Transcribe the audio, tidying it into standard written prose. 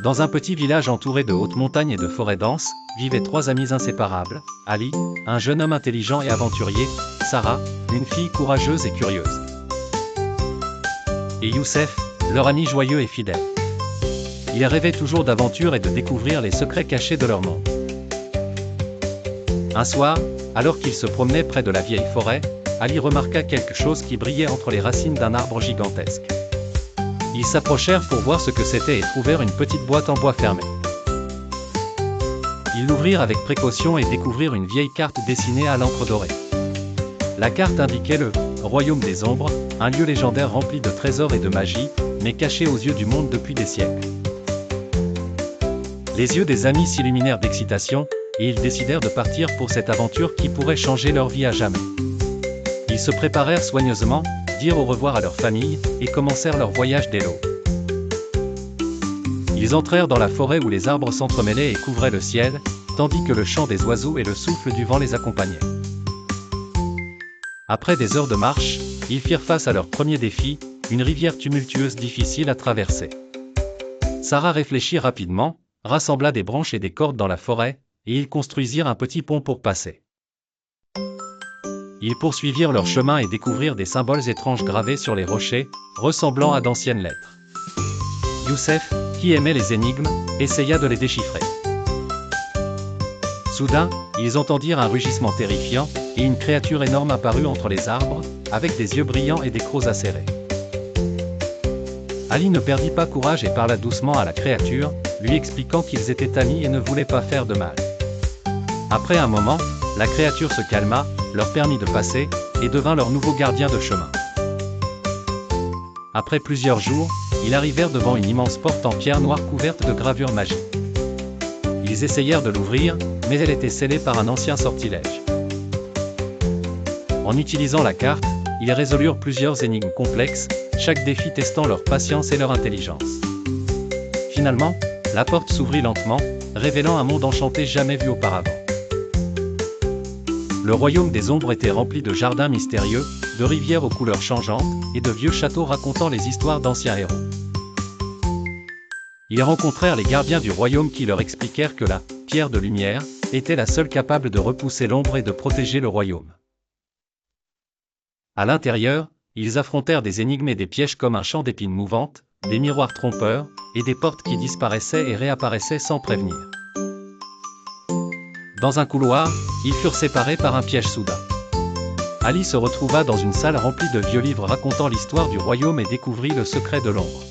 Dans un petit village entouré de hautes montagnes et de forêts denses, vivaient trois amis inséparables, Ali, un jeune homme intelligent et aventurier, Sarah, une fille courageuse et curieuse, et Youssef, leur ami joyeux et fidèle. Ils rêvaient toujours d'aventure et de découvrir les secrets cachés de leur monde. Un soir, alors qu'ils se promenaient près de la vieille forêt, Ali remarqua quelque chose qui brillait entre les racines d'un arbre gigantesque. Ils s'approchèrent pour voir ce que c'était et trouvèrent une petite boîte en bois fermée. Ils l'ouvrirent avec précaution et découvrirent une vieille carte dessinée à l'encre dorée. La carte indiquait le Royaume des Ombres, un lieu légendaire rempli de trésors et de magie, mais caché aux yeux du monde depuis des siècles. Les yeux des amis s'illuminèrent d'excitation, et ils décidèrent de partir pour cette aventure qui pourrait changer leur vie à jamais. Ils se préparèrent soigneusement, dirent au revoir à leur famille, et commencèrent leur voyage dès l'aube. Ils entrèrent dans la forêt où les arbres s'entremêlaient et couvraient le ciel, tandis que le chant des oiseaux et le souffle du vent les accompagnaient. Après des heures de marche, ils firent face à leur premier défi, une rivière tumultueuse difficile à traverser. Sarah réfléchit rapidement, rassembla des branches et des cordes dans la forêt, et ils construisirent un petit pont pour passer. Ils poursuivirent leur chemin et découvrirent des symboles étranges gravés sur les rochers, ressemblant à d'anciennes lettres. Youssef, qui aimait les énigmes, essaya de les déchiffrer. Soudain, ils entendirent un rugissement terrifiant, et une créature énorme apparut entre les arbres, avec des yeux brillants et des crocs acérés. Ali ne perdit pas courage et parla doucement à la créature, lui expliquant qu'ils étaient amis et ne voulaient pas faire de mal. Après un moment, la créature se calma, leur permit de passer, et devint leur nouveau gardien de chemin. Après plusieurs jours, ils arrivèrent devant une immense porte en pierre noire couverte de gravures magiques. Ils essayèrent de l'ouvrir, mais elle était scellée par un ancien sortilège. En utilisant la carte, ils résolurent plusieurs énigmes complexes, chaque défi testant leur patience et leur intelligence. Finalement, la porte s'ouvrit lentement, révélant un monde enchanté jamais vu auparavant. Le royaume des ombres était rempli de jardins mystérieux, de rivières aux couleurs changeantes, et de vieux châteaux racontant les histoires d'anciens héros. Ils rencontrèrent les gardiens du royaume qui leur expliquèrent que la pierre de lumière était la seule capable de repousser l'ombre et de protéger le royaume. À l'intérieur, ils affrontèrent des énigmes et des pièges comme un champ d'épines mouvantes, des miroirs trompeurs, et des portes qui disparaissaient et réapparaissaient sans prévenir. Dans un couloir, ils furent séparés par un piège soudain. Ali se retrouva dans une salle remplie de vieux livres racontant l'histoire du royaume et découvrit le secret de l'ombre.